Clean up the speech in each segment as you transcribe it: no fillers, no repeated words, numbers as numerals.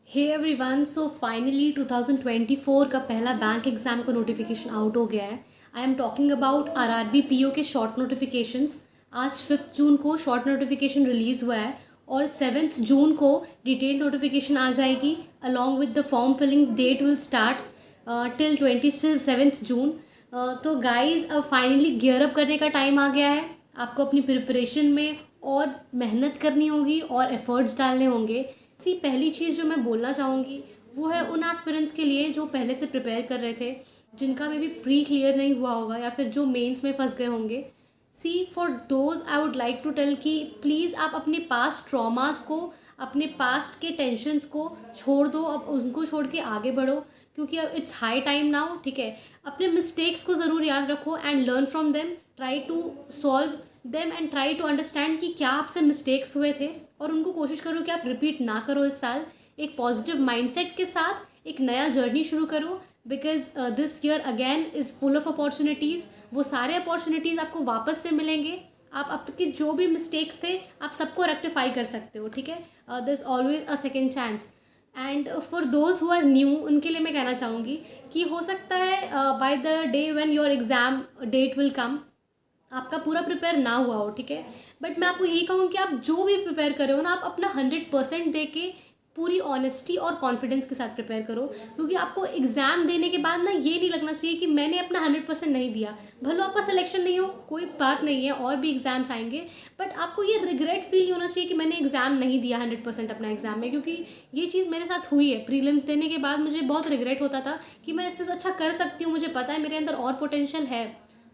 Hey everyone, so finally 2024 का पहला bank exam का नोटिफिकेशन आउट हो गया है। I am talking about RRB PO के शॉर्ट नोटिफिकेशंस। आज 5 जून को शॉर्ट नोटिफिकेशन रिलीज़ हुआ है और 7 जून को डिटेल नोटिफिकेशन आ जाएगी along with the form filling. Date will start till 27 June. तो गाइज अब फाइनली गियर अप करने का टाइम आ गया है। आपको अपनी प्रिपरेशन में और मेहनत करनी होगी और एफर्ट्स डालने होंगे। सी पहली चीज़ जो मैं बोलना चाहूँगी वो है उन एस्पिरेंट्स के लिए जो पहले से प्रिपेयर कर रहे थे, जिनका मे बी प्री क्लियर नहीं हुआ होगा या फिर जो मेंस में फंस गए होंगे। See for those I would like to tell कि प्लीज़ आप अपने पास्ट ट्रॉमास को, अपने पास्ट के टेंशन्स को छोड़ दो, अब उनको छोड़ के आगे बढ़ो, क्योंकि अब इट्स हाई टाइम नाउ। ठीक है, अपने मिस्टेक्स को ज़रूर याद रखो and learn from them, try to solve them and try to understand कि क्या आपसे मिस्टेक्स हुए थे और उनको कोशिश करो कि आप रिपीट ना करो इस साल। एक पॉजिटिव माइंडसेट के साथ एक नया जर्नी शुरू करो, because this year again is full of opportunities. वो सारे अपॉर्चुनिटीज़ आपको वापस से मिलेंगे। आप आपके जो भी मिस्टेक्स थे आप सबको रेक्टिफाई कर सकते हो। ठीक है, there is always a second chance. And for those who are new, उनके लिए मैं कहना चाहूँगी कि हो सकता है by the day when your exam date will come आपका पूरा प्रिपेयर ना हुआ हो। ठीक है, बट मैं आपको यही कहूँ कि आप जो भी प्रिपेयर कर रहे हो ना, आप अपना 100% दे के पूरी ऑनेस्टी और कॉन्फिडेंस के साथ प्रिपेयर करो, क्योंकि आपको एग्ज़ाम देने के बाद ना ये नहीं लगना चाहिए कि मैंने अपना 100% नहीं दिया। भले आपका सिलेक्शन नहीं हो, कोई बात नहीं है, और भी एग्ज़ाम्स आएंगे, बट आपको ये रिग्रेट फील नहीं होना चाहिए कि मैंने एग्ज़ाम नहीं दिया 100% अपना एग्ज़ाम में। क्योंकि ये चीज़ मेरे साथ हुई है। प्रीलिम्स देने के बाद मुझे बहुत रिग्रेट होता था कि मैं इससे अच्छा कर सकती हूँ, मुझे पता है मेरे अंदर और पोटेंशियल है,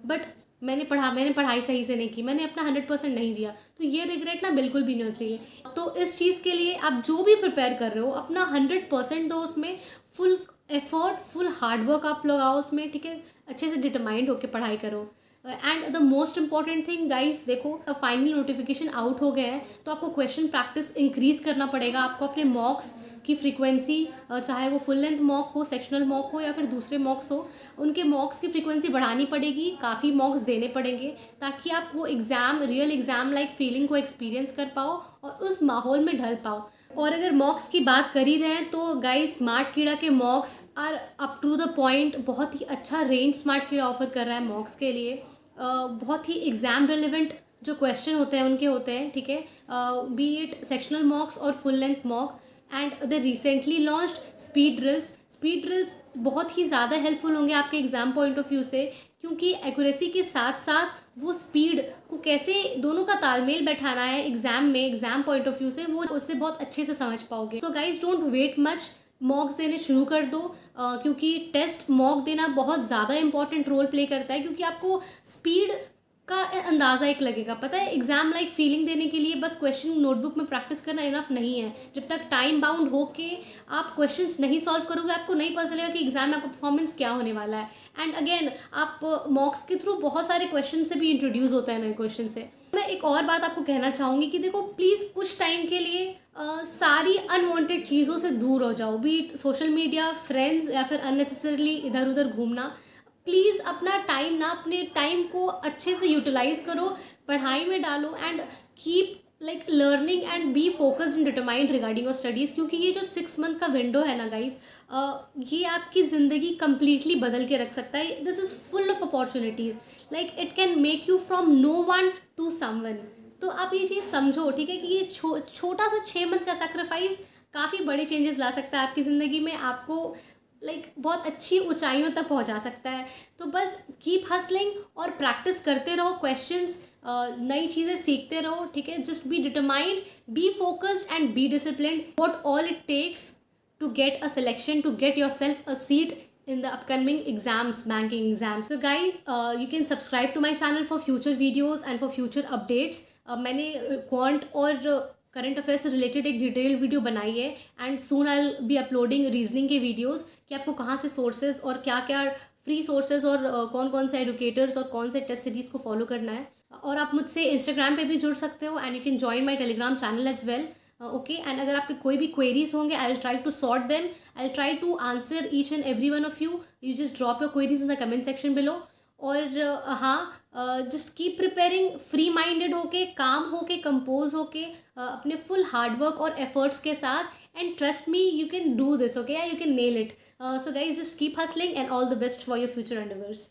बट मैंने पढ़ाई सही से नहीं की, मैंने अपना 100% नहीं दिया। तो ये रिग्रेट ना बिल्कुल भी नहीं होना चाहिए। तो इस चीज़ के लिए आप जो भी प्रिपेयर कर रहे हो अपना 100% दो उसमें, फुल एफर्ट, फुल हार्डवर्क आप लगाओ उसमें। ठीक है, अच्छे से डिटरमाइंड होकर पढ़ाई करो। And the most important thing guys, देखो फाइनल नोटिफिकेशन आउट हो गया है तो आपको क्वेश्चन प्रैक्टिस इंक्रीज करना पड़ेगा। आपको अपने मॉक्स की फ्रीक्वेंसी, चाहे वो फुल लेंथ मॉक हो, सेक्शनल मॉक हो या फिर दूसरे मॉक्स हो, उनके मॉक्स की फ्रीक्वेंसी बढ़ानी पड़ेगी। काफ़ी मॉक्स देने पड़ेंगे ताकि आप वो exam, real exam like feeling को एक्सपीरियंस कर पाओ और उस माहौल में ढल पाओ। और अगर मॉक्स की बात कर ही रहे हैं तो गाइस, स्मार्ट कीड़ा के mocks are up to the point. बहुत ही अच्छा रेंज स्मार्ट कीड़ा ऑफर कर रहा है मॉक्स के लिए। बहुत ही एग्ज़ाम रिलेवेंट जो क्वेश्चन होते हैं उनके होते हैं। ठीक है, बी इट सेक्शनल मॉक्स और full length mock. And the recently launched speed drills बहुत ही ज़्यादा हेल्पफुल होंगे आपके एग्ज़ाम पॉइंट ऑफ व्यू से, क्योंकि एक्यूरेसी के साथ साथ वो स्पीड को कैसे दोनों का तालमेल बैठाना है एग्ज़ाम में, एग्ज़ाम पॉइंट ऑफ व्यू से, वो उससे बहुत अच्छे से समझ पाओगे। So guys, don't wait much, mocks देने शुरू कर दो, क्योंकि टेस्ट मॉक देना बहुत ज़्यादा इंपॉर्टेंट रोल प्ले करता है। क्योंकि आपको स्पीड का अंदाज़ा एक लगेगा। पता है, एग्ज़ाम लाइक फीलिंग देने के लिए बस क्वेश्चन नोटबुक में प्रैक्टिस करना इनफ नहीं है। जब तक टाइम बाउंड हो के आप क्वेश्चंस नहीं सॉल्व करोगे, आपको नहीं पता चलेगा कि एग्ज़ाम में आपका परफॉर्मेंस क्या होने वाला है। एंड अगेन, आप मॉक्स के थ्रू बहुत सारे क्वेश्चन से भी इंट्रोड्यूस होता है नए क्वेश्चन से। मैं एक और बात आपको कहना चाहूँगी कि देखो, प्लीज़ कुछ टाइम के लिए सारी अनवांटेड चीज़ों से दूर हो जाओ, B it social media, friends या फिर अननेसेसरली इधर उधर घूमना। प्लीज़ अपना टाइम ना, अपने टाइम को अच्छे से यूटिलाइज करो, पढ़ाई में डालो and keep like learning and B focused and determined regarding your studies. क्योंकि ये जो 6 मंथ का विंडो है ना गाइज, ये आपकी ज़िंदगी कम्प्लीटली बदल के रख सकता है। This is full of opportunities, like it can make you from no one to someone. तो आप ये चीज़ समझो, ठीक है, कि ये छोटा सा 6 मंथ का सेक्रीफाइस काफ़ी बड़े चेंजेस ला सकता है आपकी ज़िंदगी में, आपको लाइक बहुत अच्छी ऊंचाइयों तक पहुंचा सकता है। तो बस कीप हसलिंग और प्रैक्टिस करते रहो, क्वेश्चंस, नई चीज़ें सीखते रहो। ठीक है, just be determined, be focused and be disciplined. What all it takes to get a selection, to get yourself a seat in the upcoming exams, banking exams. So guys, you can subscribe to my channel for future videos and for future updates. मैंने quant और current affair से related एक detail video बनाई है and soon I will be uploading reasoning के videos, कि आपको कहाँ से सोर्सेज और क्या क्या फ्री सोर्सेज और कौन कौन से एडुकेटर्स और कौन से टेस्ट सीरीज को फॉलो करना है। और आप मुझसे इंस्टाग्राम पे भी जुड़ सकते हो and you can join my telegram channel as well. Okay, and अगर आपके कोई भी क्वेरीज होंगे, I will try to sort them, I will try to answer each and every one of you. You just drop your queries in the comment section below. और हाँ, just keep preparing, free minded होके, काम होके, compose होके, अपने full hard work और efforts के साथ, and trust me, you can do this, okay? You can nail it. So guys, just keep hustling and all the best for your future endeavors.